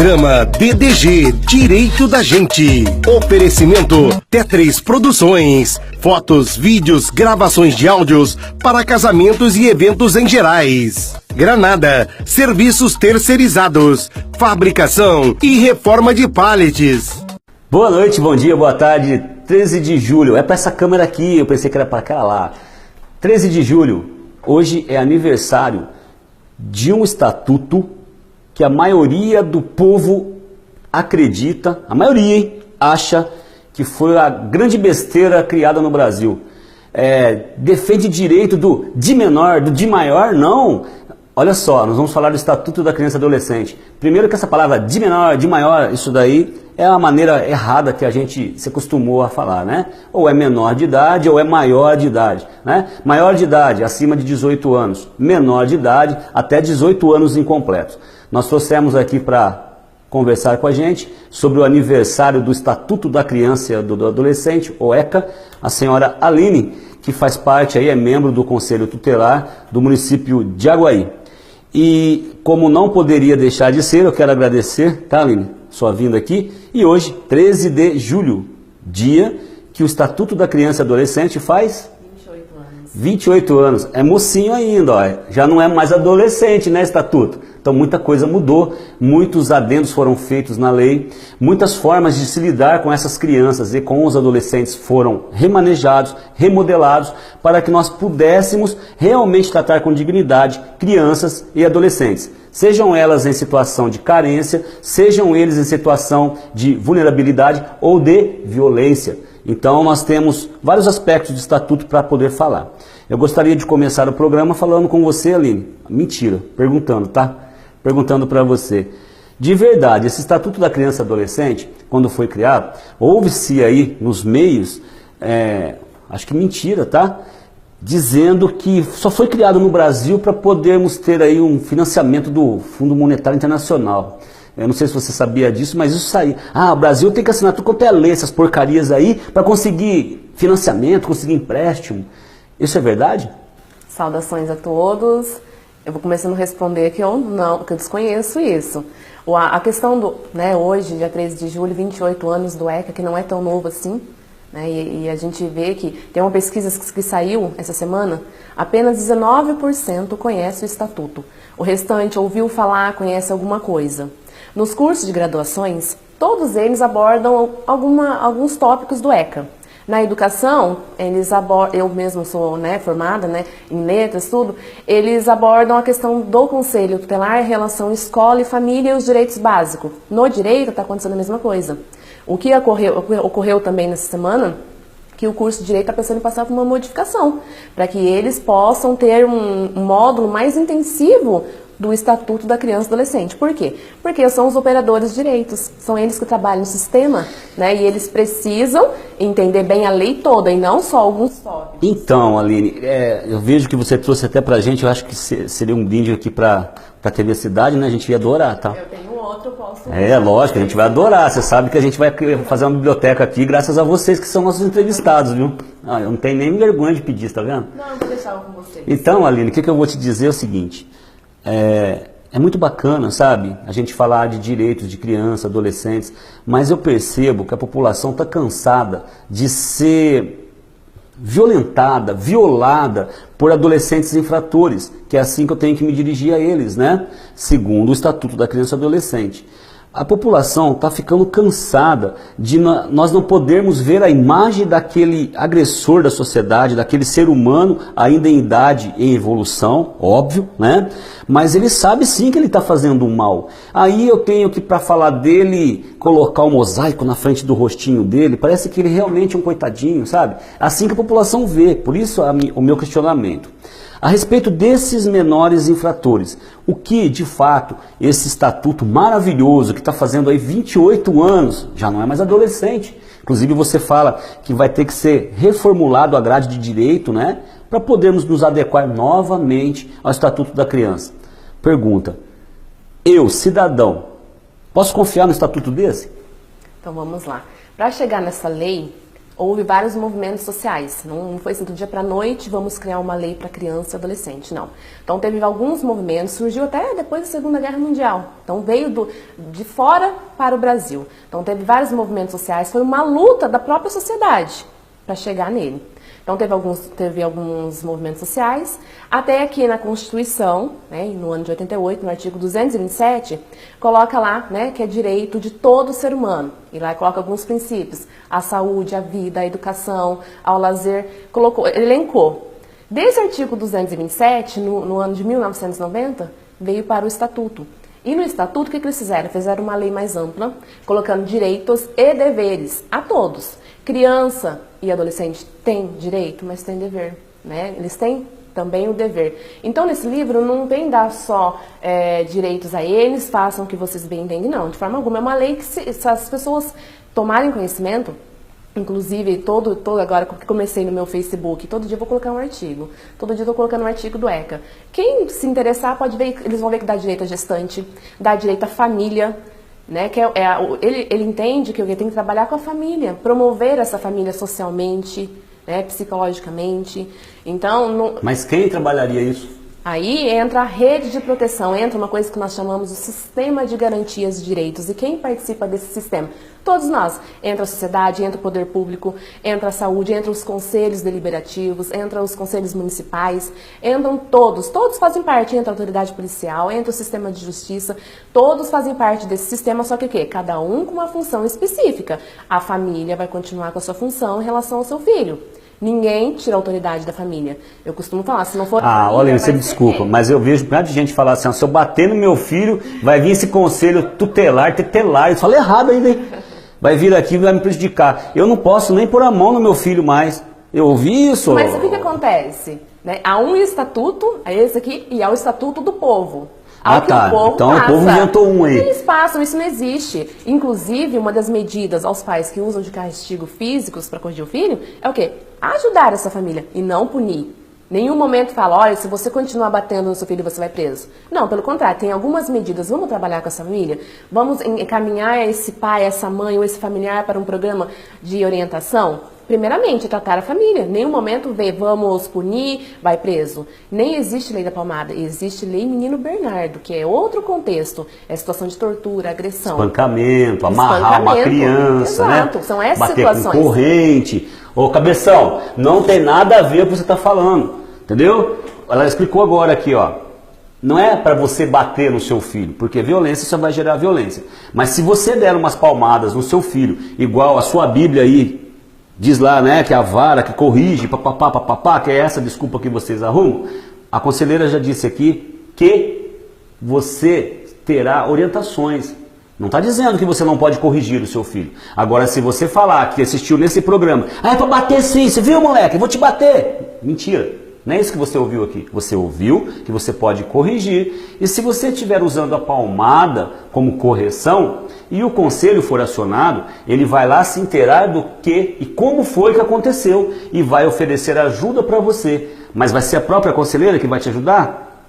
Programa DDG, Direito da Gente. Oferecimento T3 Produções. Fotos, vídeos, gravações de áudios para casamentos e eventos em gerais. Granada, serviços terceirizados, fabricação e reforma de pallets. Boa noite, bom dia, boa tarde. 13 de julho, é para essa câmera aqui, eu pensei que era para aquela lá. 13 de julho, hoje é aniversário de um estatuto que a maioria do povo acredita, a maioria, hein, acha que foi a grande besteira criada no Brasil. Defende direito do de menor, do de maior, não. Olha só, nós vamos falar do Estatuto da Criança e Adolescente. Primeiro que essa palavra de menor, de maior, isso daí é a maneira errada que a gente se acostumou a falar, né? Ou é menor de idade ou é maior de idade, né? Maior de idade, acima de 18 anos. Menor de idade, até 18 anos incompletos. Nós trouxemos aqui para conversar com a gente sobre o aniversário do Estatuto da Criança e do Adolescente, o ECA, a senhora Aline, que faz parte aí, é membro do Conselho Tutelar do município de Aguaí. E como não poderia deixar de ser, eu quero agradecer, tá, Aline, sua vinda aqui. E hoje, 13 de julho, dia que o Estatuto da Criança e Adolescente faz 28 anos. É mocinho ainda, ó. Já não é mais adolescente, né, Estatuto? Então muita coisa mudou, muitos adendos foram feitos na lei, muitas formas de se lidar com essas crianças e com os adolescentes foram remanejados, remodelados, para que nós pudéssemos realmente tratar com dignidade crianças e adolescentes. Sejam elas em situação de carência, sejam eles em situação de vulnerabilidade ou de violência. Então nós temos vários aspectos do Estatuto para poder falar. Eu gostaria de começar o programa falando com você, Aline. Mentira, perguntando, tá? Perguntando para você. De verdade, esse Estatuto da Criança e Adolescente, quando foi criado, houve-se aí nos meios, acho que mentira, tá? Dizendo que só foi criado no Brasil para podermos ter aí um financiamento do Fundo Monetário Internacional. Eu não sei se você sabia disso, mas isso aí. O Brasil tem que assinar tudo quanto é lei, essas porcarias aí, para conseguir financiamento, conseguir empréstimo. Isso é verdade? Saudações a todos. Eu vou começando a responder que eu desconheço isso. A questão do, hoje, dia 13 de julho, 28 anos do ECA, que não é tão novo assim, né, e a gente vê que tem uma pesquisa que saiu essa semana, apenas 19% conhece o Estatuto. O restante ouviu falar, conhece alguma coisa. Nos cursos de graduações, todos eles abordam alguns tópicos do ECA. Na educação, eles abordam, eu mesmo sou formada em letras, tudo, eles abordam a questão do Conselho Tutelar, a relação escola e família e os direitos básicos. No direito está acontecendo a mesma coisa. O que ocorreu também nessa semana, que o curso de Direito está pensando em passar por uma modificação, para que eles possam ter um módulo mais intensivo do Estatuto da Criança e Adolescente. Por quê? Porque são os operadores de direitos, são eles que trabalham no sistema, e eles precisam entender bem a lei toda e não só alguns tópicos. Então, Aline, eu vejo que você trouxe até pra gente, eu acho que seria um brinde aqui pra TV Cidade, né? A gente ia adorar, tá? Eu tenho outro, eu posso... Lógico, a gente vai adorar, você sabe que a gente vai fazer uma biblioteca aqui graças a vocês que são nossos entrevistados, viu? Eu não tenho nem vergonha de pedir, tá vendo? Não, eu vou deixar com vocês. Então, Aline, o que eu vou te dizer é o seguinte... É muito bacana, sabe, a gente falar de direitos de crianças, adolescentes, mas eu percebo que a população está cansada de ser violentada, violada por adolescentes infratores, que é assim que eu tenho que me dirigir a eles, né? Segundo o Estatuto da Criança e Adolescente. A população está ficando cansada de nós não podermos ver a imagem daquele agressor da sociedade, daquele ser humano ainda em idade e em evolução, óbvio, né? Mas ele sabe sim que ele está fazendo um mal. Aí eu tenho que, para falar dele, colocar um mosaico na frente do rostinho dele, parece que ele realmente é um coitadinho, sabe? Assim que a população vê, por isso o meu questionamento. A respeito desses menores infratores, o que de fato esse estatuto maravilhoso que está fazendo aí 28 anos, já não é mais adolescente, inclusive você fala que vai ter que ser reformulado a grade de direito, né, para podermos nos adequar novamente ao Estatuto da Criança. Pergunta, eu, cidadão, posso confiar no estatuto desse? Então vamos lá. Para chegar nessa lei, houve vários movimentos sociais. Não foi assim do dia para a noite, vamos criar uma lei para criança e adolescente, não. Então teve alguns movimentos, surgiu até depois da Segunda Guerra Mundial. Então veio de fora para o Brasil. Então teve vários movimentos sociais, foi uma luta da própria sociedade para chegar nele. Então teve alguns movimentos sociais, até aqui na Constituição, né, no ano de 88, no artigo 227, coloca lá, né, que é direito de todo ser humano. E lá coloca alguns princípios, a saúde, a vida, a educação, ao lazer, elencou. Desse artigo 227, no ano de 1990, veio para o Estatuto. E no Estatuto, o que eles fizeram? Fizeram uma lei mais ampla, colocando direitos e deveres a todos. Criança e adolescente têm direito, mas têm dever, né? Eles têm também o dever. Então, nesse livro, não tem dar só direitos a eles, façam o que vocês bem entendem, não. De forma alguma, é uma lei que se as pessoas tomarem conhecimento, inclusive, agora que comecei no meu Facebook, todo dia eu vou colocar um artigo. Todo dia eu estou colocando um artigo do ECA. Quem se interessar pode ver, eles vão ver que dá direito à gestante, dá direito à família, né? Que ele entende que ele tem que trabalhar com a família, promover essa família socialmente, né? Psicologicamente. Então, mas quem trabalharia isso? Aí entra a rede de proteção, entra uma coisa que nós chamamos de sistema de garantias de direitos. E quem participa desse sistema? Todos nós. Entra a sociedade, entra o poder público, entra a saúde, entra os conselhos deliberativos, entra os conselhos municipais, entram todos fazem parte, entra a autoridade policial, entra o sistema de justiça, todos fazem parte desse sistema, só que o quê? Cada um com uma função específica. A família vai continuar com a sua função em relação ao seu filho. Ninguém tira a autoridade da família. Eu costumo falar, se não for... olha, você me desculpa, mas eu vejo um bocado de gente falar assim, se eu bater no meu filho, vai vir esse conselho tutelar, eu falo errado ainda, hein? Vai vir aqui e vai me prejudicar. Eu não posso nem pôr a mão no meu filho mais. Eu ouvi isso? Mas o que acontece? Né? Há um estatuto, é esse aqui, e há o estatuto do povo. Tá. Então o povo inventou um aí. Eles passam, isso não existe. Inclusive, uma das medidas aos pais que usam de castigo físicos para corrigir o filho é o quê? Ajudar essa família e não punir. Nenhum momento fala, olha, se você continuar batendo no seu filho, você vai preso. Não, pelo contrário, tem algumas medidas. Vamos trabalhar com essa família? Vamos encaminhar esse pai, essa mãe ou esse familiar para um programa de orientação? Primeiramente, tratar a família. Nenhum momento vamos punir, vai preso. Nem existe lei da palmada, existe lei Menino Bernardo, que é outro contexto. É situação de tortura, agressão. Espancamento, amarrar uma criança, exato, né? São essas bater situações. Com corrente. Ô, cabeção, não tem nada a ver com o que você está falando, entendeu? Ela explicou agora aqui, ó. Não é para você bater no seu filho, porque violência só vai gerar violência. Mas se você der umas palmadas no seu filho, igual a sua Bíblia aí, diz lá, né, que a vara que corrige, papapá, que é essa desculpa que vocês arrumam, a conselheira já disse aqui que você terá orientações. Não está dizendo que você não pode corrigir o seu filho. Agora, se você falar que assistiu nesse programa, é para bater sim, você viu, moleque? Eu vou te bater. Mentira. Não é isso que você ouviu aqui. Você ouviu que você pode corrigir. E se você estiver usando a palmada como correção e o conselho for acionado, ele vai lá se inteirar do que e como foi que aconteceu e vai oferecer ajuda para você. Mas vai ser a própria conselheira que vai te ajudar?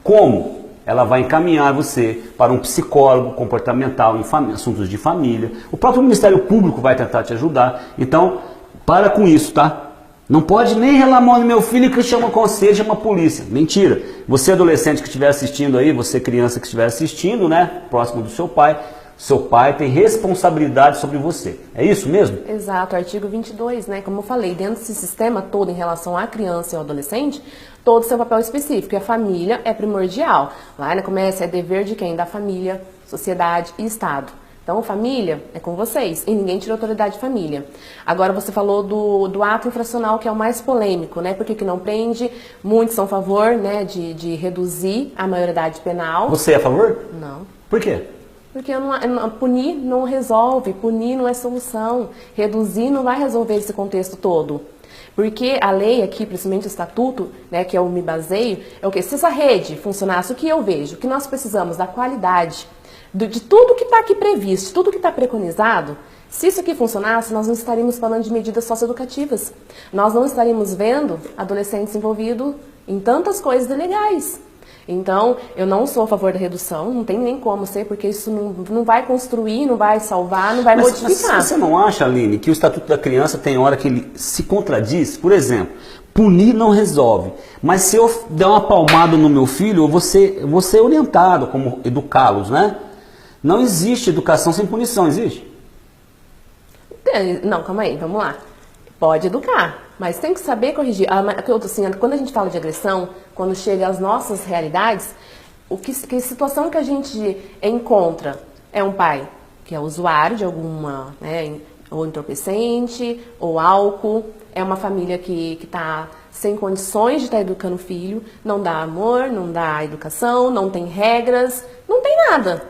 Como? Ela vai encaminhar você para um psicólogo comportamental em assuntos de família. O próprio Ministério Público vai tentar te ajudar. Então, para com isso, tá? Não pode nem relar a mão no meu filho que chama conselho, chama polícia. Mentira. Você adolescente que estiver assistindo aí, você criança que estiver assistindo, né? Próximo do seu pai tem responsabilidade sobre você. É isso mesmo? Exato, artigo 22, né? Como eu falei, dentro desse sistema todo em relação à criança e ao adolescente, todo o seu papel específico. E a família é primordial. Lá, né, começa, é dever de quem? Da família, sociedade e Estado. Então, família é com vocês e ninguém tira a autoridade de família. Agora, você falou do ato infracional, que é o mais polêmico, né? Por que não prende? Muitos são a favor, né, de reduzir a maioridade penal. Você é a favor? Não. Por quê? Porque punir não resolve, punir não é solução. Reduzir não vai resolver esse contexto todo. Porque a lei aqui, principalmente o estatuto, né, que eu me baseio, é o quê? Se essa rede funcionasse, o que eu vejo? O que nós precisamos da qualidade, de tudo que está aqui previsto, tudo que está preconizado. Se isso aqui funcionasse, nós não estaríamos falando de medidas socioeducativas. Nós não estaríamos vendo adolescentes envolvidos em tantas coisas ilegais. Então, eu não sou a favor da redução, não tem nem como ser, porque isso não vai construir, não vai salvar, não vai modificar. Mas você não acha, Aline, que o Estatuto da Criança tem hora que ele se contradiz? Por exemplo, punir não resolve, mas se eu der uma palmada no meu filho, eu vou ser orientado como educá-los, né? Não existe educação sem punição, existe? Não, calma aí, vamos lá. Pode educar, mas tem que saber corrigir. Assim, quando a gente fala de agressão, quando chega às nossas realidades, que situação que a gente encontra é um pai que é usuário de alguma, né, ou entorpecente, ou álcool, é uma família que está sem condições de estar educando o filho, não dá amor, não dá educação, não tem regras, não tem nada.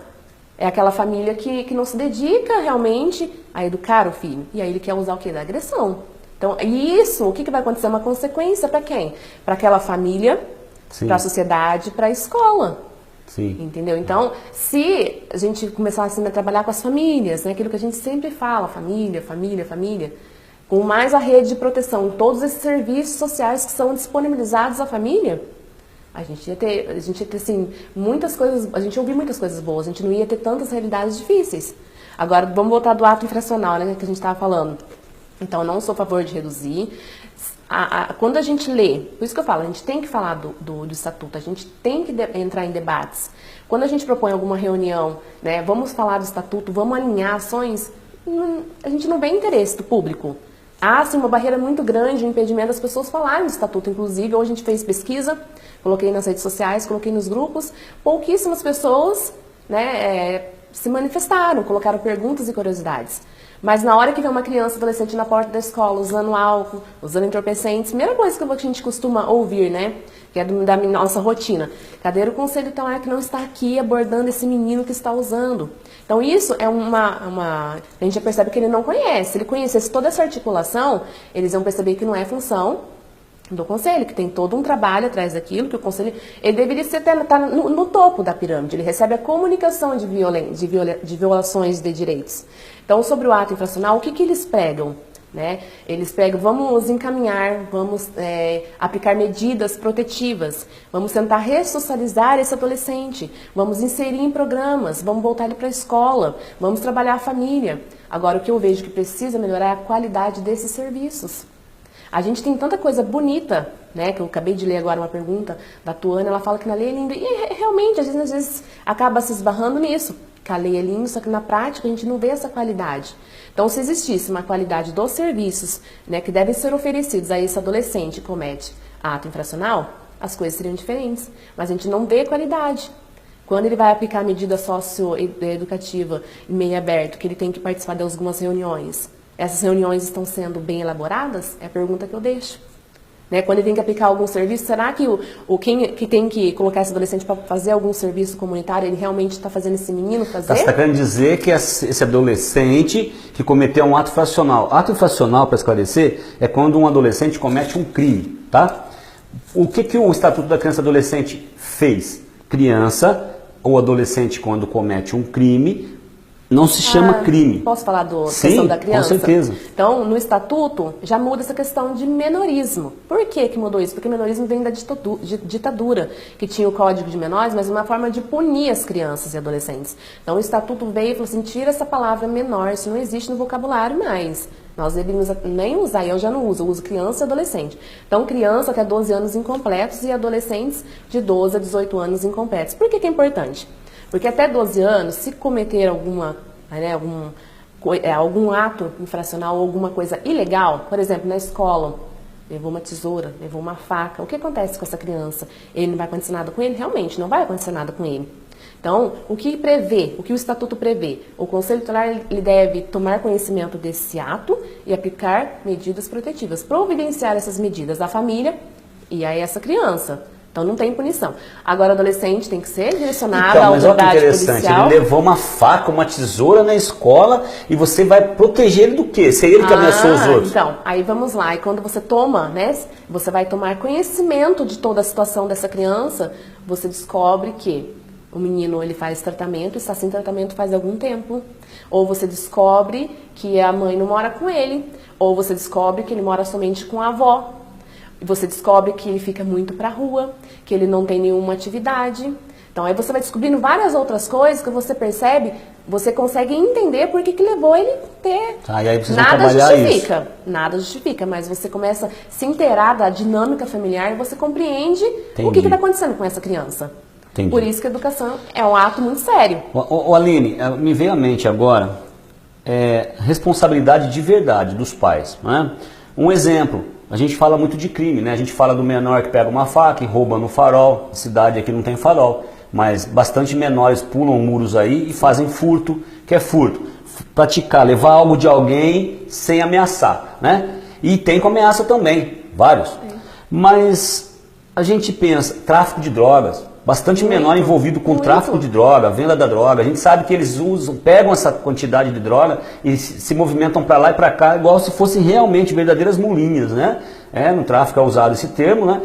É aquela família que não se dedica realmente a educar o filho. E aí ele quer usar o quê? Da agressão. Então, isso, o que vai acontecer? Uma consequência para quem? Para aquela família, para a sociedade, para a escola. Sim. Entendeu? Então, se a gente começar assim, a trabalhar com as famílias, né, aquilo que a gente sempre fala, família, família, família, com mais a rede de proteção, todos esses serviços sociais que são disponibilizados à família, a gente ia ter assim, muitas coisas, a gente ia ouvir muitas coisas boas, a gente não ia ter tantas realidades difíceis. Agora, vamos voltar do ato infracional, né, que a gente estava falando. Então, eu não sou a favor de reduzir. Quando a gente lê, por isso que eu falo, a gente tem que falar do estatuto, a gente tem que entrar em debates. Quando a gente propõe alguma reunião, né, vamos falar do estatuto, vamos alinhar ações, a gente não vê interesse do público. Há, sim, uma barreira muito grande, um impedimento das pessoas falarem do estatuto. Inclusive, hoje a gente fez pesquisa, coloquei nas redes sociais, coloquei nos grupos, pouquíssimas pessoas, né, se manifestaram, colocaram perguntas e curiosidades. Mas na hora que vem uma criança, adolescente na porta da escola, usando álcool, usando entorpecentes, primeira coisa que a gente costuma ouvir, né, que é da nossa rotina, cadê o conselho tutelar que não está aqui abordando esse menino que está usando? Então isso é a gente já percebe que ele não conhece. Se ele conhecesse toda essa articulação, eles iam perceber que não é função do conselho, que tem todo um trabalho atrás daquilo, que o conselho, ele deveria estar no topo da pirâmide, ele recebe a comunicação de violações de direitos. Então, sobre o ato infracional, o que eles pregam? Né? Eles pregam, vamos encaminhar, vamos aplicar medidas protetivas, vamos tentar ressocializar esse adolescente, vamos inserir em programas, vamos voltar ele para a escola, vamos trabalhar a família. Agora, o que eu vejo que precisa melhorar é a qualidade desses serviços. A gente tem tanta coisa bonita, né, que eu acabei de ler agora uma pergunta da Tuane, ela fala que na lei é linda, e realmente, às vezes acaba se esbarrando nisso, que a lei é linda, só que na prática a gente não vê essa qualidade. Então, se existisse uma qualidade dos serviços, né, que devem ser oferecidos a esse adolescente que comete ato infracional, as coisas seriam diferentes, mas a gente não vê qualidade. Quando ele vai aplicar a medida socioeducativa em meio aberto, que ele tem que participar de algumas reuniões, essas reuniões estão sendo bem elaboradas? É a pergunta que eu deixo. Né? Quando ele tem que aplicar algum serviço, será que quem que tem que colocar esse adolescente para fazer algum serviço comunitário, ele realmente está fazendo esse menino fazer? Você está querendo dizer que esse adolescente que cometeu um ato infracional. Ato infracional, para esclarecer, é quando um adolescente comete um crime, tá? O que o Estatuto da Criança e Adolescente fez? Criança ou adolescente, quando comete um crime, não se chama crime. Posso falar da questão da criança? Com certeza. Então, no estatuto, já muda essa questão de menorismo. Por que mudou isso? Porque menorismo vem da ditadura, que tinha o Código de Menores, mas uma forma de punir as crianças e adolescentes. Então, o estatuto veio e falou assim, tira essa palavra menor, isso não existe no vocabulário mais. Nós deveríamos nem usar, eu já não uso, eu uso criança e adolescente. Então, criança até 12 anos incompletos e adolescentes de 12 a 18 anos incompletos. Por que é importante? Porque até 12 anos, se cometer algum ato infracional ou alguma coisa ilegal, por exemplo, na escola, levou uma tesoura, levou uma faca, o que acontece com essa criança? Ele não vai acontecer nada com ele? Realmente, não vai acontecer nada com ele. Então, o que o Estatuto prevê? O Conselho Tutelar ele deve tomar conhecimento desse ato e aplicar medidas protetivas, providenciar essas medidas à família e a essa criança. Então não tem punição. Agora o adolescente tem que ser direcionado à autoridade policial. Ele levou uma faca, uma tesoura na escola e você vai proteger ele do quê? Se é ele que ameaçou os outros. Então, aí vamos lá. E quando você toma, né, você vai tomar conhecimento de toda a situação dessa criança, você descobre que o menino ele faz tratamento, está sem tratamento faz algum tempo. Ou você descobre que a mãe não mora com ele. Ou você descobre que ele mora somente com a avó. E você descobre que ele fica muito pra rua, que ele não tem nenhuma atividade. Então aí você vai descobrindo várias outras coisas que você percebe, você consegue entender por que levou ele a ter. E aí nada justifica, nada justifica, mas você começa a se inteirar da dinâmica familiar e você compreende o que está acontecendo com essa criança. Entendi. Por isso que a educação é um ato muito sério. Aline, me veio à mente agora responsabilidade de verdade dos pais, né? Um exemplo, a gente fala muito de crime, né? A gente fala do menor que pega uma faca e rouba no farol, cidade aqui não tem farol, mas bastante menores pulam muros aí e fazem furto, que é furto, praticar, levar algo de alguém sem ameaçar, né? E tem com ameaça também, vários. Mas a gente pensa, tráfico de drogas, bastante menor envolvido com tráfico de droga, venda da droga. A gente sabe que eles pegam essa quantidade de droga e se movimentam para lá e para cá, igual se fossem realmente verdadeiras mulinhas, né? No tráfico é usado esse termo, né?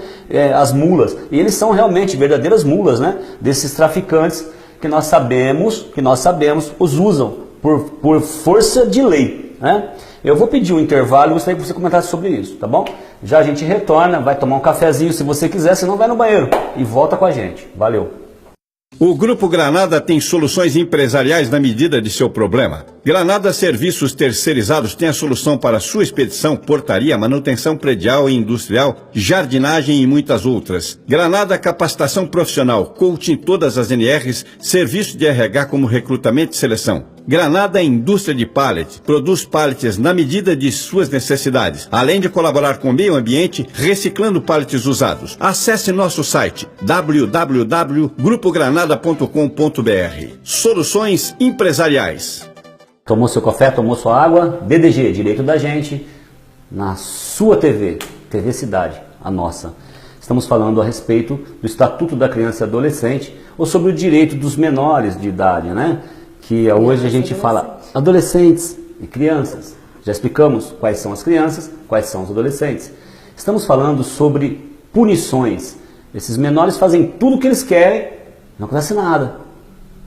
As mulas. E eles são realmente verdadeiras mulas, né? Desses traficantes que nós sabemos, os usam por força de lei, né? Eu vou pedir um intervalo e gostaria que você comentasse sobre isso, tá bom? Já a gente retorna, vai tomar um cafezinho se você quiser, senão vai no banheiro e volta com a gente. Valeu! O Grupo Granada tem soluções empresariais na medida de seu problema. Granada Serviços Terceirizados tem a solução para sua expedição, portaria, manutenção predial e industrial, jardinagem e muitas outras. Granada Capacitação Profissional, coaching todas as NRs, serviço de RH como recrutamento e seleção. Granada Indústria de Pallet, produz pallets na medida de suas necessidades, além de colaborar com o meio ambiente, reciclando pallets usados. Acesse nosso site www.grupogranada.com.br. Soluções empresariais. Tomou seu café, tomou sua água? DDG, direito da gente, na sua TV, TV Cidade, a nossa. Estamos falando a respeito do Estatuto da Criança e Adolescente, ou sobre o direito dos menores de idade, né? Que hoje a gente fala adolescentes e crianças. Já explicamos quais são as crianças, quais são os adolescentes. Estamos falando sobre punições. Esses menores fazem tudo o que eles querem, não acontece nada.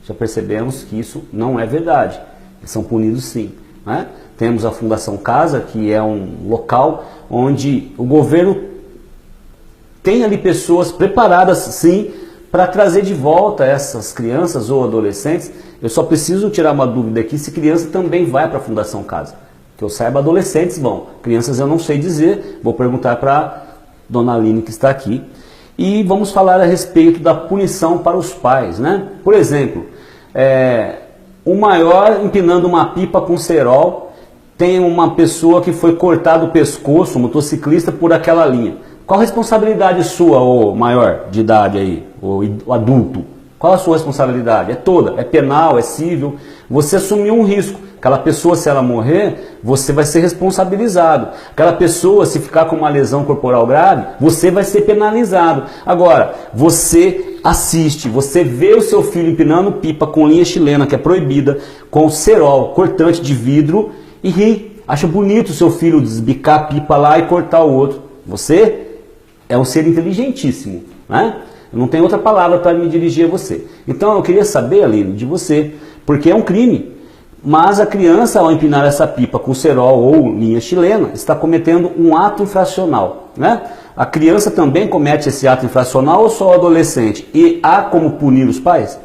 Já percebemos que isso não é verdade. Eles são punidos sim, né? Temos a Fundação Casa, que é um local onde o governo tem ali pessoas preparadas sim para trazer de volta essas crianças ou adolescentes. Eu só preciso tirar uma dúvida aqui se criança também vai para a Fundação Casa. Que eu saiba, adolescentes vão. Crianças eu não sei dizer, vou perguntar para Dona Aline que está aqui. E vamos falar a respeito da punição para os pais, né? Por exemplo, o maior empinando uma pipa com cerol, tem uma pessoa que foi cortado o pescoço, um motociclista, por aquela linha. Qual a responsabilidade sua, o maior de idade aí, o adulto? Qual a sua responsabilidade? É toda, é penal, é civil. Você assumiu um risco. Aquela pessoa, se ela morrer, você vai ser responsabilizado. Aquela pessoa, se ficar com uma lesão corporal grave, você vai ser penalizado. Agora, você assiste, você vê o seu filho empinando pipa com linha chilena, que é proibida, com cerol, cortante de vidro, e ri. Acha bonito o seu filho desbicar a pipa lá e cortar o outro. Você é um ser inteligentíssimo, né? Eu não tenho outra palavra para me dirigir a você. Então eu queria saber, Aline, de você, porque é um crime. Mas a criança, ao empinar essa pipa com cerol ou linha chilena, está cometendo um ato infracional, né? A criança também comete esse ato infracional ou só o adolescente? E há como punir os pais?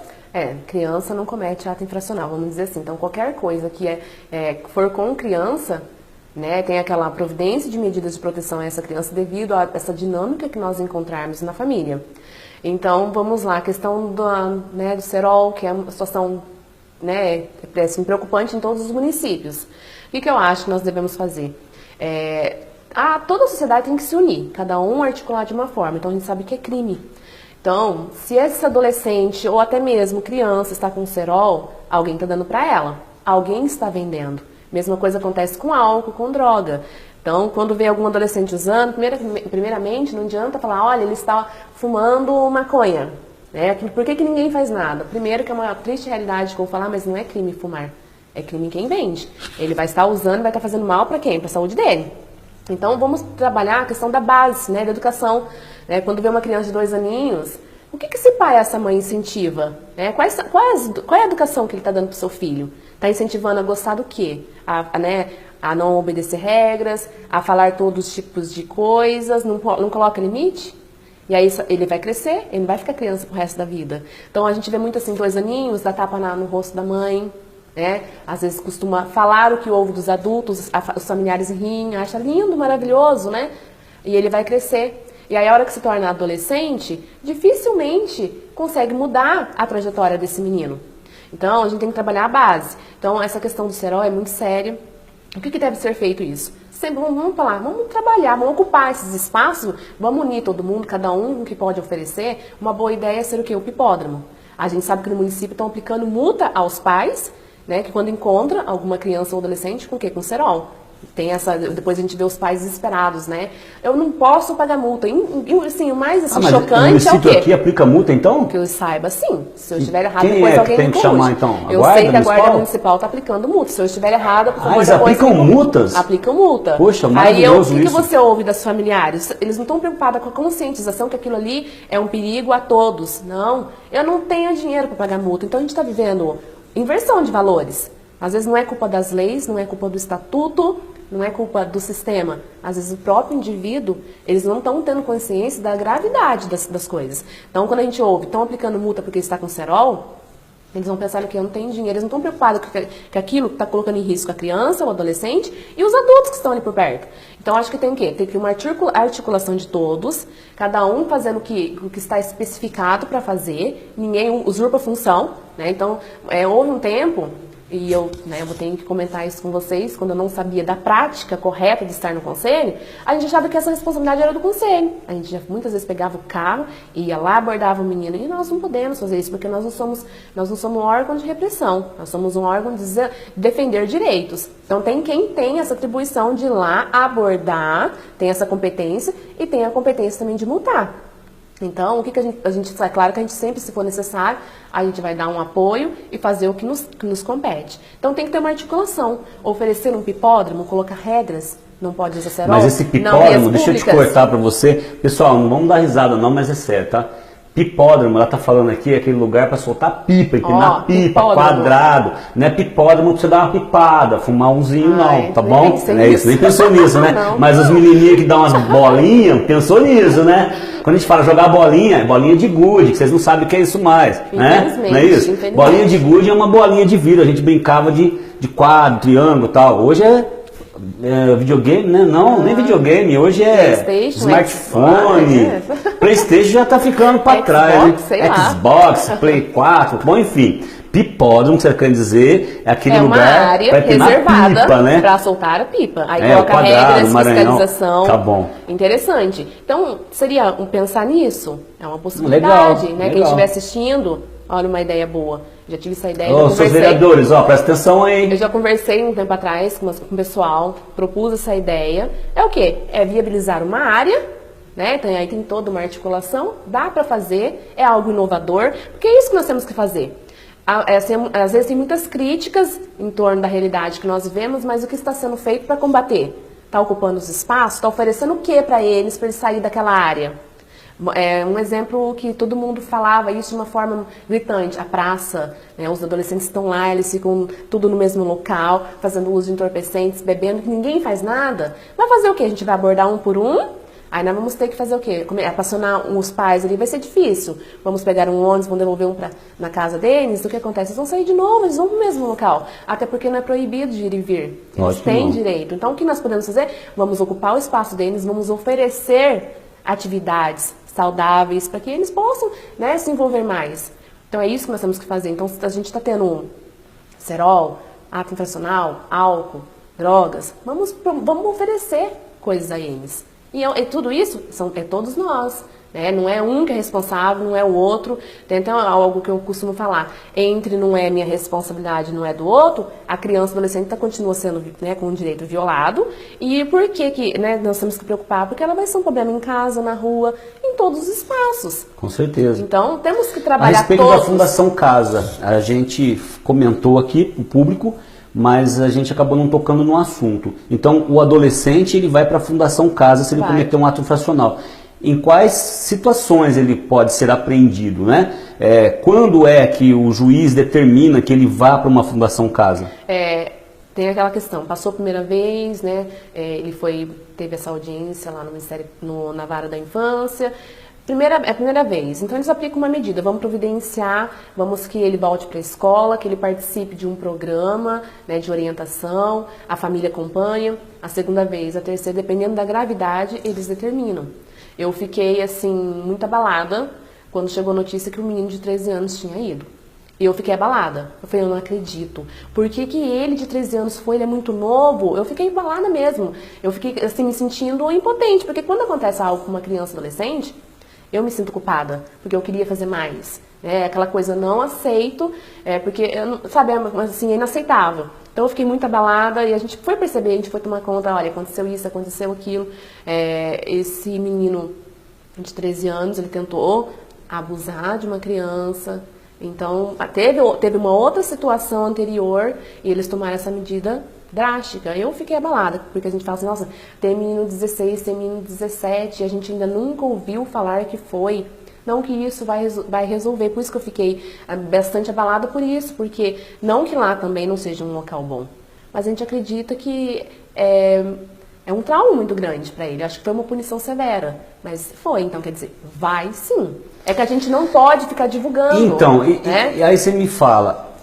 Criança não comete ato infracional, vamos dizer assim. Então qualquer coisa que for com criança, né, tem aquela providência de medidas de proteção a essa criança devido a essa dinâmica que nós encontrarmos na família. Então, vamos lá, a questão do cerol, que é uma situação, né, assim, preocupante em todos os municípios. O que eu acho que nós devemos fazer? Toda a sociedade tem que se unir, cada um articular de uma forma. Então, a gente sabe que é crime. Então, se esse adolescente ou até mesmo criança está com cerol, alguém está dando para ela, alguém está vendendo. Mesma coisa acontece com álcool, com droga. Então, quando vê algum adolescente usando, primeiramente, não adianta falar, olha, ele está fumando maconha. Né? Por que ninguém faz nada? Primeiro, que é uma triste realidade que eu vou falar, mas não é crime fumar. É crime quem vende. Ele vai estar usando e vai estar fazendo mal para quem? Para a saúde dele. Então, vamos trabalhar a questão da base, né, da educação. Né? Quando vê uma criança de 2 aninhos, o que esse pai e essa mãe incentiva? Né? Qual é a educação que ele está dando para o seu filho? Está incentivando a gostar do quê? a não obedecer regras, a falar todos os tipos de coisas, não coloca limite. E aí ele vai crescer, ele não vai ficar criança pro resto da vida. Então a gente vê muito assim, 2 aninhos, dá tapa no rosto da mãe, né? Às vezes costuma falar o que ouve dos adultos, os familiares riem, acha lindo, maravilhoso, né? E ele vai crescer. E aí a hora que se torna adolescente, dificilmente consegue mudar a trajetória desse menino. Então a gente tem que trabalhar a base. Então essa questão do cerol é muito séria. O que deve ser feito isso? Vamos falar, vamos trabalhar, vamos ocupar esses espaços, vamos unir todo mundo, cada um o que pode oferecer. Uma boa ideia é ser o quê? O pipódromo. A gente sabe que no município estão aplicando multa aos pais, né, que quando encontra alguma criança ou adolescente, com o quê? Com cerol. Tem essa, depois a gente vê os pais desesperados, né? Eu não posso pagar multa. E assim, o mais assim, chocante é o quê? Aqui aplica multa, então? Que eu saiba, sim. Se eu estiver errado, quem depois é alguém que tem que chamar, então? Eu sei que a Guarda Municipal está aplicando multa. Se eu estiver errada, por favor, eles depois... aplicam multas? Aplicam multa. Poxa, Aí o maravilhoso que isso. você ouve das familiares? Eles não estão preocupados com a conscientização que aquilo ali é um perigo a todos. Não, eu não tenho dinheiro para pagar multa. Então a gente está vivendo inversão de valores. Às vezes não é culpa das leis, não é culpa do estatuto, não é culpa do sistema. Às vezes o próprio indivíduo, eles não estão tendo consciência da gravidade das coisas. Então quando a gente ouve, estão aplicando multa porque está com cerol, eles vão pensar que eu não tenho dinheiro, eles não estão preocupados que aquilo está colocando em risco a criança, o adolescente e os adultos que estão ali por perto. Então acho que tem o quê? Tem que uma articulação de todos, cada um fazendo o que está especificado para fazer, ninguém usurpa a função, né? Então houve um tempo... E eu vou ter que comentar isso com vocês, quando eu não sabia da prática correta de estar no conselho, a gente achava que essa responsabilidade era do conselho. A gente já muitas vezes pegava o carro, ia lá, abordava o menino, e nós não podemos fazer isso, porque nós não somos um órgão de repressão, nós somos um órgão de defender direitos. Então tem quem tem essa atribuição de ir lá abordar, tem essa competência, e tem a competência também de multar. Então, o que a gente é claro que a gente sempre, se for necessário, a gente vai dar um apoio e fazer o que nos compete. Então, tem que ter uma articulação. Oferecer um pipódromo, colocar regras, não pode usar cerol. Mas esse pipódromo, deixa eu te cortar para você. Pessoal, não vamos dar risada não, mas é sério, tá? Pipódromo, ela tá falando aqui, é aquele lugar para soltar pipa, empinar pipa, pipódromo. Quadrado. Não é pipódromo pra você dar uma pipada, fumar umzinho não, tá bom? É isso, nem pensou nisso, né? Não, mas os menininhos que dão umas bolinhas, pensou nisso, né? Quando a gente fala jogar bolinha, é bolinha de gude, que vocês não sabem o que é isso mais, né? Não é isso? Bolinha de gude é uma bolinha de vidro, a gente brincava de quadro, triângulo e tal. Hoje é videogame, né? Não, nem videogame, hoje é smartphone, PlayStation já tá ficando para trás, né? Xbox, Play 4, bom, enfim. Pipódromo, que você quer dizer, é aquele lugar área reservada pipa, né? Para soltar a pipa. Aí coloca regras, fiscalização. Tá bom. Interessante. Então, seria pensar nisso? É uma possibilidade, legal, né? Quem estiver assistindo, olha, uma ideia boa. Já tive essa ideia. Ô, seus vereadores, presta atenção aí. Eu já conversei um tempo atrás com o pessoal, propus essa ideia. É o quê? É viabilizar uma área, né? Então, aí tem toda uma articulação, dá para fazer, é algo inovador, porque é isso que nós temos que fazer. Às vezes tem muitas críticas em torno da realidade que nós vivemos, mas o que está sendo feito para combater? Está ocupando os espaços? Está oferecendo o que para eles sair daquela área? Um exemplo que todo mundo falava isso de uma forma gritante, a praça, né? Os adolescentes estão lá, eles ficam tudo no mesmo local, fazendo uso de entorpecentes, bebendo, ninguém faz nada. Vai fazer o quê? A gente vai abordar um por um? Aí nós vamos ter que fazer o quê? Apaixonar os pais ali vai ser difícil. Vamos pegar um ônibus, vamos devolver na casa deles. O que acontece? Eles vão sair de novo, eles vão para o mesmo local. Até porque não é proibido de ir e vir. Eles têm direito. Então o que nós podemos fazer? Vamos ocupar o espaço deles, vamos oferecer atividades saudáveis para que eles possam, né, se envolver mais. Então é isso que nós temos que fazer. Então se a gente está tendo cerol, ato infracional, álcool, drogas, vamos oferecer coisas a eles. E tudo isso é todos nós, né? Não é um que é responsável, não é o outro. Tem até algo que eu costumo falar, não é minha responsabilidade, não é do outro, a criança, adolescente continua sendo, né, com o direito violado. E por que né, nós temos que preocupar? Porque ela vai ser um problema em casa, na rua, em todos os espaços. Com certeza. Então temos que trabalhar a respeito da Fundação Casa, a gente comentou aqui, o público, mas a gente acabou não tocando no assunto. Então, o adolescente ele vai para a Fundação Casa se ele cometer um ato infracional. Em quais situações ele pode ser apreendido, né? Quando é que o juiz determina que ele vá para uma Fundação Casa? tem aquela questão, passou a primeira vez, né? Ele teve essa audiência lá no Ministério, na Vara da Infância. É a primeira vez, então eles aplicam uma medida, vamos providenciar, vamos que ele volte para a escola, que ele participe de um programa, né, de orientação, a família acompanha. A segunda vez, a terceira, dependendo da gravidade, eles determinam. Eu fiquei, assim, muito abalada quando chegou a notícia que o menino de 13 anos tinha ido. Eu fiquei abalada. Eu falei, eu não acredito. Por que ele de 13 anos foi? Ele é muito novo. Eu fiquei abalada mesmo. Eu fiquei, assim, me sentindo impotente, porque quando acontece algo com uma criança adolescente, eu me sinto culpada, porque eu queria fazer mais. Aquela coisa, não aceito, porque, sabe, mas assim, é inaceitável. Então eu fiquei muito abalada e a gente foi perceber, a gente foi tomar conta, olha, aconteceu isso, aconteceu aquilo. Esse menino de 13 anos, ele tentou abusar de uma criança. Então, teve uma outra situação anterior e eles tomaram essa medida drástica. Eu fiquei abalada, porque a gente fala assim, nossa, tem menino 16, tem menino 17, e a gente ainda nunca ouviu falar que foi. Não que isso vai resolver, por isso que eu fiquei bastante abalada por isso, porque não que lá também não seja um local bom, mas a gente acredita que é um trauma muito grande para ele. Acho que foi uma punição severa, mas foi, então quer dizer, vai sim. É que a gente não pode ficar divulgando. Então, né? e aí você me fala,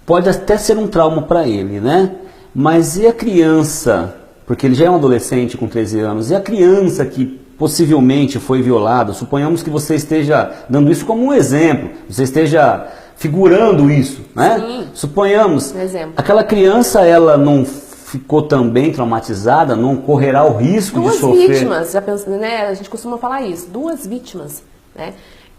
pode até ser um trauma para ele, né? Mas e a criança, porque ele já é um adolescente com 13 anos, e a criança que possivelmente foi violada, suponhamos que você esteja dando isso como um exemplo, você esteja figurando isso, né? Sim. Suponhamos, Um exemplo. aquela criança, ela não ficou também traumatizada, não correrá o risco de sofrer... Duas vítimas, já penso, né? A gente costuma falar isso, 2 vítimas, né?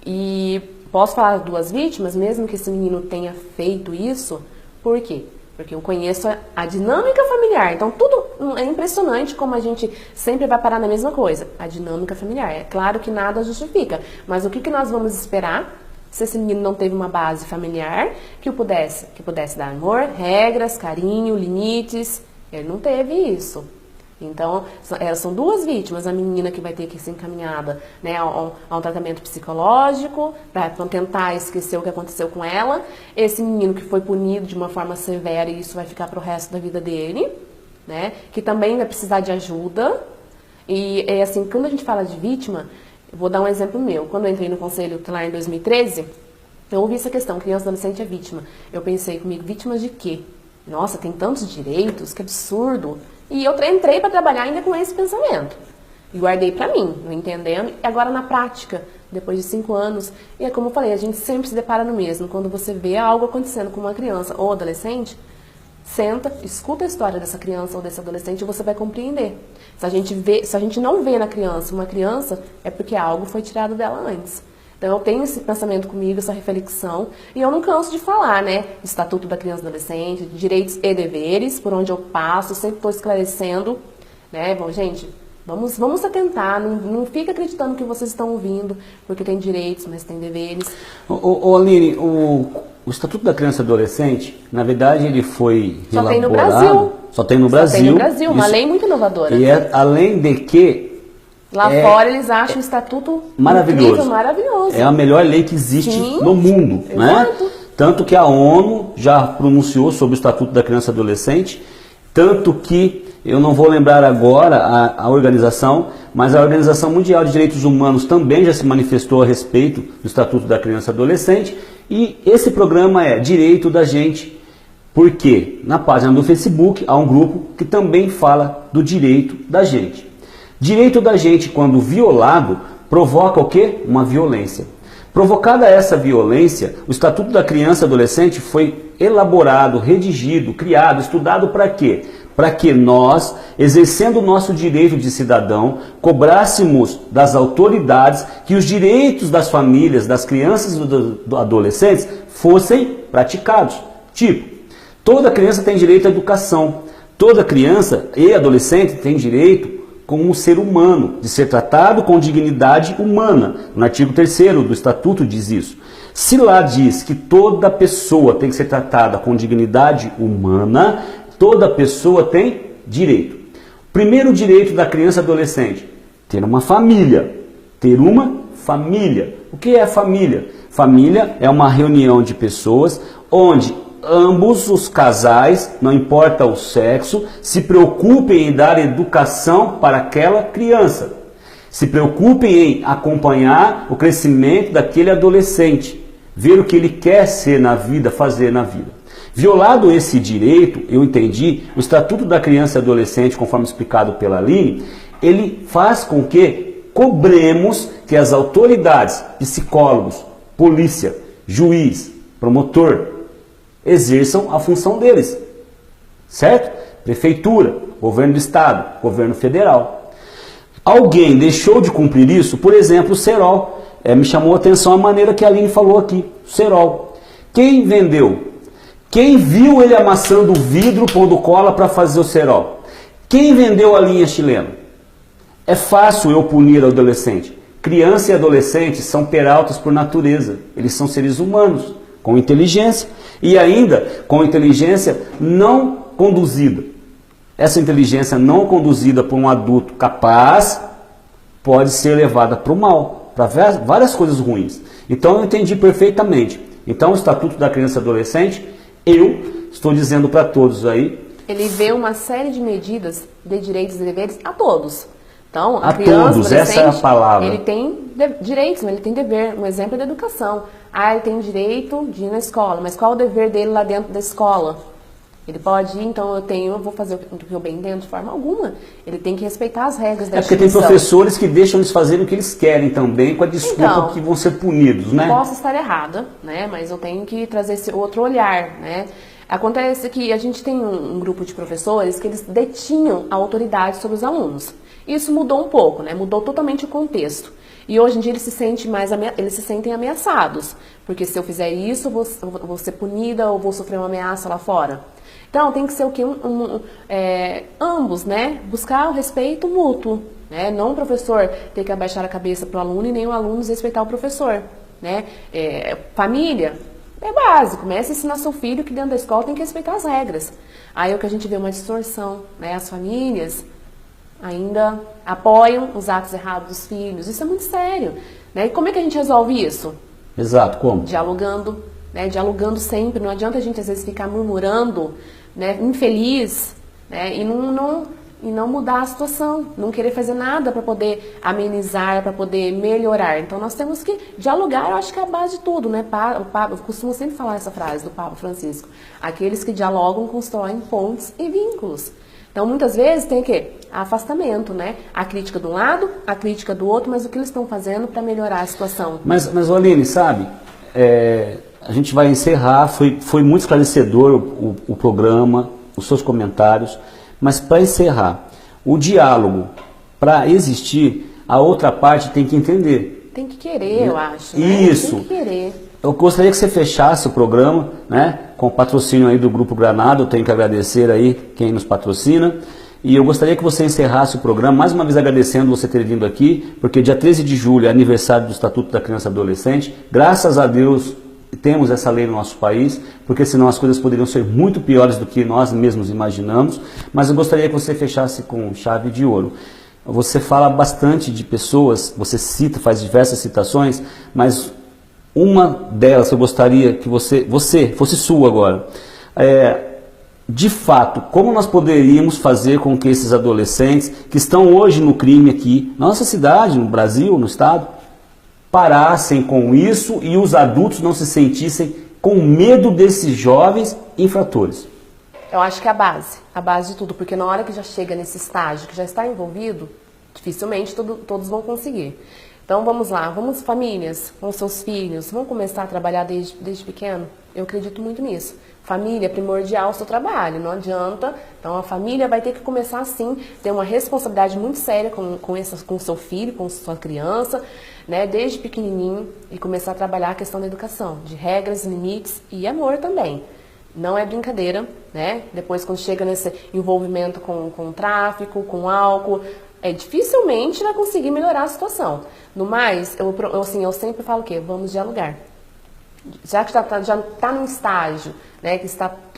E posso falar 2 vítimas, mesmo que esse menino tenha feito isso, por quê? Porque eu conheço a dinâmica familiar. Então, tudo é impressionante como a gente sempre vai parar na mesma coisa. A dinâmica familiar. É claro que nada justifica. Mas o que nós vamos esperar se esse menino não teve uma base familiar que pudesse dar amor, regras, carinho, limites? Ele não teve isso. Então, são 2 vítimas, a menina que vai ter que ser encaminhada, né, a um tratamento psicológico, para tentar esquecer o que aconteceu com ela, esse menino que foi punido de uma forma severa e isso vai ficar para o resto da vida dele, né, que também vai precisar de ajuda. E assim, quando a gente fala de vítima, eu vou dar um exemplo meu. Quando eu entrei no Conselho Tutelar em 2013, eu ouvi essa questão, criança e adolescente é vítima. Eu pensei comigo, vítimas de quê? Nossa, tem tantos direitos, que absurdo. E eu entrei para trabalhar ainda com esse pensamento. E guardei para mim, não entendendo. E agora na prática, depois de 5 anos, e é como eu falei, a gente sempre se depara no mesmo. Quando você vê algo acontecendo com uma criança ou adolescente, senta, escuta a história dessa criança ou desse adolescente e você vai compreender. Se a gente não vê na criança uma criança, é porque algo foi tirado dela antes. Então eu tenho esse pensamento comigo, essa reflexão, e eu não canso de falar, né? Estatuto da Criança e Adolescente, de direitos e deveres, por onde eu passo, sempre estou esclarecendo, né? Bom, gente, vamos atentar, não fica acreditando que vocês estão ouvindo, porque tem direitos, mas tem deveres. Aline, o Estatuto da Criança e Adolescente, na verdade, ele foi Só elaborado... tem no Brasil. Só tem no Brasil. Só tem no Brasil, uma lei muito inovadora. E além de que... Lá fora eles acham o estatuto maravilhoso. Incrível, maravilhoso. É a melhor lei que existe Sim, no mundo, né? Tanto que a ONU já pronunciou sobre o Estatuto da Criança e Adolescente, tanto que, eu não vou lembrar agora a organização, mas a Organização Mundial de Direitos Humanos também já se manifestou a respeito do Estatuto da Criança e Adolescente, e esse programa é Direito da Gente, porque na página do Facebook há um grupo que também fala do direito da gente. Direito da gente, quando violado, provoca o quê? Uma violência. Provocada essa violência, o Estatuto da Criança e Adolescente foi elaborado, redigido, criado, estudado para quê? Para que nós, exercendo o nosso direito de cidadão, cobrássemos das autoridades que os direitos das famílias, das crianças e dos adolescentes fossem praticados. Tipo, toda criança tem direito à educação, toda criança e adolescente tem direito como um ser humano, de ser tratado com dignidade humana. No artigo 3º do Estatuto diz isso. Se lá diz que toda pessoa tem que ser tratada com dignidade humana, toda pessoa tem direito. Primeiro direito da criança e adolescente, ter uma família. Ter uma família. O que é a família? Família é uma reunião de pessoas onde ambos os casais, não importa o sexo, se preocupem em dar educação para aquela criança. Se preocupem em acompanhar o crescimento daquele adolescente, ver o que ele quer ser na vida, fazer na vida. Violado esse direito, eu entendi, o Estatuto da Criança e Adolescente, conforme explicado pela Aline, ele faz com que cobremos que as autoridades, psicólogos, polícia, juiz, promotor, exerçam a função deles, certo? Prefeitura, governo do estado, governo federal. Alguém deixou de cumprir isso, por exemplo, o cerol. Me chamou a atenção a maneira que a Aline falou aqui, o cerol. Quem vendeu? Quem viu ele amassando o vidro, pondo cola para fazer o cerol? Quem vendeu a linha chilena? É fácil eu punir o adolescente. Criança e adolescente são peraltas por natureza. Eles são seres humanos, com inteligência. E ainda com inteligência não conduzida. Essa inteligência não conduzida por um adulto capaz pode ser levada para o mal, para várias coisas ruins. Então eu entendi perfeitamente. Então o Estatuto da Criança e Adolescente, eu estou dizendo para todos aí. Ele vê uma série de medidas de direitos e deveres a todos. Então, a A criança, todos, essa é a palavra. ele tem direitos, mas ele tem dever. Um exemplo é da educação. Ele tem direito de ir na escola, mas qual o dever dele lá dentro da escola? Ele pode ir, então eu vou fazer o que eu bem entendo de forma alguma. Ele tem que respeitar as regras da É porque tem instituição. professores que deixam eles fazerem o que eles querem também, com a desculpa Então, que vão ser punidos, né? Posso estar errada, né? Mas eu tenho que trazer esse outro olhar, né? Acontece que a gente tem um grupo de professores que eles detinham a autoridade sobre os alunos. Isso mudou um pouco, né? Mudou totalmente o contexto. E hoje em dia eles se sentem ameaçados, porque se eu fizer isso, eu vou ser punida ou vou sofrer uma ameaça lá fora. Então tem que ser o que ambos, né? Buscar o respeito mútuo, né? Não o professor ter que abaixar a cabeça para o aluno e nem o aluno desrespeitar o professor, né? Família é básico, comece a ensinar seu filho que dentro da escola tem que respeitar as regras. Aí é o que a gente vê uma distorção, né? As famílias ainda apoiam os atos errados dos filhos. Isso é muito sério, né? E como é que a gente resolve isso? Exato, como? Dialogando, né? Dialogando sempre. Não adianta a gente às vezes ficar murmurando, né? Infeliz, né? E não mudar a situação, não querer fazer nada para poder amenizar, para poder melhorar. Então nós temos que dialogar, eu acho que é a base de tudo, né? Eu costumo sempre falar essa frase do Papa Francisco: aqueles que dialogam constroem pontes e vínculos. Então, muitas vezes tem o quê? Afastamento, né? A crítica de um lado, a crítica do outro, mas o que eles estão fazendo para melhorar a situação? Mas Aline, sabe, a gente vai encerrar, foi muito esclarecedor o programa, os seus comentários, mas para encerrar, o diálogo, para existir, a outra parte tem que entender. Tem que querer, eu acho. Né? Isso. Tem que querer. Eu gostaria que você fechasse o programa, né, com o patrocínio aí do Grupo Granada. Eu tenho que agradecer aí quem nos patrocina. E eu gostaria que você encerrasse o programa, mais uma vez agradecendo você ter vindo aqui, porque dia 13 de julho é aniversário do Estatuto da Criança e Adolescente. Graças a Deus temos essa lei no nosso país, porque senão as coisas poderiam ser muito piores do que nós mesmos imaginamos. Mas eu gostaria que você fechasse com chave de ouro. Você fala bastante de pessoas, você cita, faz diversas citações, mas uma delas eu gostaria que você fosse sua agora. De fato, como nós poderíamos fazer com que esses adolescentes que estão hoje no crime aqui, na nossa cidade, no Brasil, no estado, parassem com isso e os adultos não se sentissem com medo desses jovens infratores? Eu acho que é a base de tudo, porque na hora que já chega nesse estágio, que já está envolvido, dificilmente todos vão conseguir. Então vamos lá, vamos famílias, com seus filhos, vão começar a trabalhar desde pequeno? Eu acredito muito nisso. Família é primordial o seu trabalho, não adianta. Então a família vai ter que começar assim, ter uma responsabilidade muito séria com seu filho, com sua criança, né, desde pequenininho, e começar a trabalhar a questão da educação, de regras, limites e amor também. Não é brincadeira, né? Depois quando chega nesse envolvimento com tráfico, com álcool, dificilmente vai conseguir melhorar a situação. No mais, eu sempre falo o quê? Vamos dialogar. Já que já está num estágio, né, que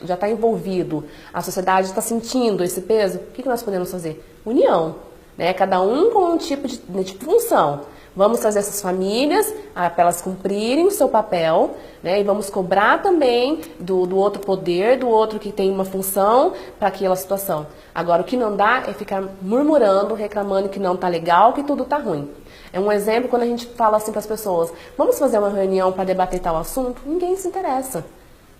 já está envolvido, a sociedade está sentindo esse peso, o que nós podemos fazer? União, né? Cada um com um tipo de função. Vamos trazer essas famílias para elas cumprirem o seu papel, né? E vamos cobrar também do outro poder, do outro que tem uma função para aquela situação. Agora, o que não dá é ficar murmurando, reclamando que não tá legal, que tudo tá ruim. É um exemplo quando a gente fala assim para as pessoas, vamos fazer uma reunião para debater tal assunto? Ninguém se interessa.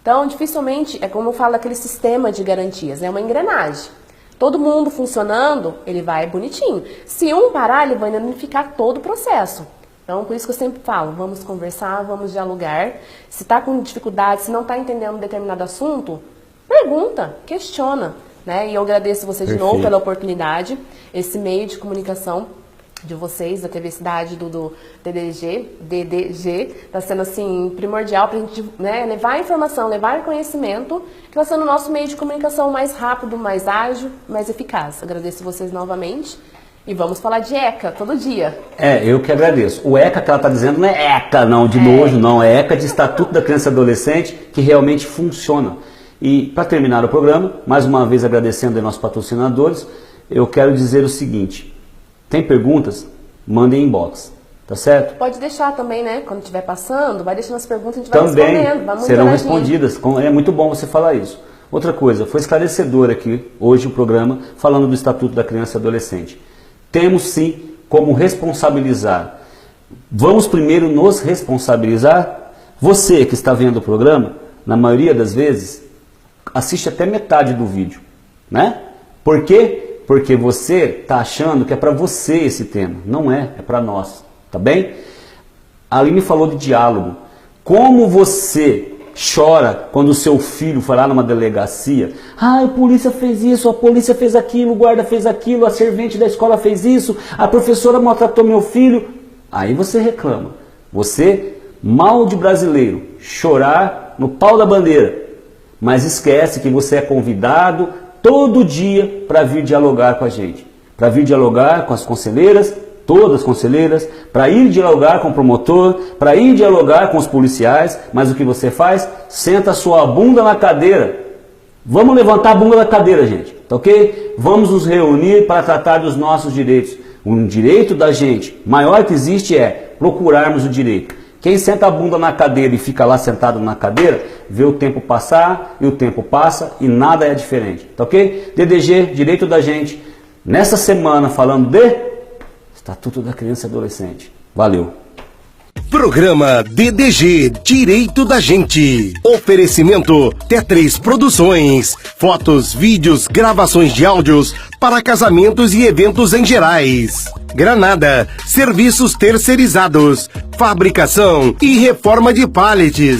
Então, dificilmente, é como eu falo aquele sistema de garantias, é uma engrenagem. Todo mundo funcionando, ele vai bonitinho. Se um parar, ele vai danificar todo o processo. Então, por isso que eu sempre falo, vamos conversar, vamos dialogar. Se está com dificuldade, se não está entendendo um determinado assunto, pergunta, questiona. Né? E eu agradeço você de novo pela oportunidade, esse meio de comunicação de vocês, da TV Cidade, do DDG, está sendo assim primordial para a gente, né, levar informação, levar conhecimento, que vai sendo o nosso meio de comunicação mais rápido, mais ágil, mais eficaz. Agradeço vocês novamente e vamos falar de ECA todo dia. Eu que agradeço. O ECA que ela está dizendo não é ECA não, de nojo não, é ECA de Estatuto da Criança e Adolescente, que realmente funciona. E para terminar o programa, mais uma vez agradecendo aos nossos patrocinadores, eu quero dizer o seguinte: tem perguntas? Mandem inbox, tá certo? Pode deixar também, né? Quando estiver passando, vai deixando as perguntas, a gente vai também respondendo. Vamos serão interagindo. respondidas. É muito bom você falar isso. Outra coisa, foi esclarecedor aqui hoje o programa falando do Estatuto da Criança e Adolescente. Temos sim como responsabilizar. Vamos primeiro nos responsabilizar. Você que está vendo o programa, na maioria das vezes, assiste até metade do vídeo, né? Por quê? Porque você está achando que é para você esse tema. Não é, é para nós, tá bem? A Aline falou de diálogo. Como você chora quando o seu filho foi lá numa delegacia? Ah, a polícia fez isso, a polícia fez aquilo, o guarda fez aquilo, a servente da escola fez isso, a professora maltratou meu filho. Aí você reclama. Você, mal de brasileiro, chorar no pau da bandeira. Mas esquece que você é convidado todo dia para vir dialogar com a gente, para vir dialogar com as conselheiras, todas as conselheiras, para ir dialogar com o promotor, para ir dialogar com os policiais. Mas o que você faz? Senta a sua bunda na cadeira. Vamos levantar a bunda da cadeira, gente, tá ok? Vamos nos reunir para tratar dos nossos direitos. Um direito da gente maior que existe é procurarmos o direito. Quem senta a bunda na cadeira e fica lá sentado na cadeira, vê o tempo passar e o tempo passa e nada é diferente, tá ok? DDG, direito da gente, nessa semana falando de Estatuto da Criança e Adolescente. Valeu! Programa DDG, Direito da Gente. Oferecimento T3 Produções. Fotos, vídeos, gravações de áudios para casamentos e eventos em gerais. Granada, serviços terceirizados, fabricação e reforma de pallets.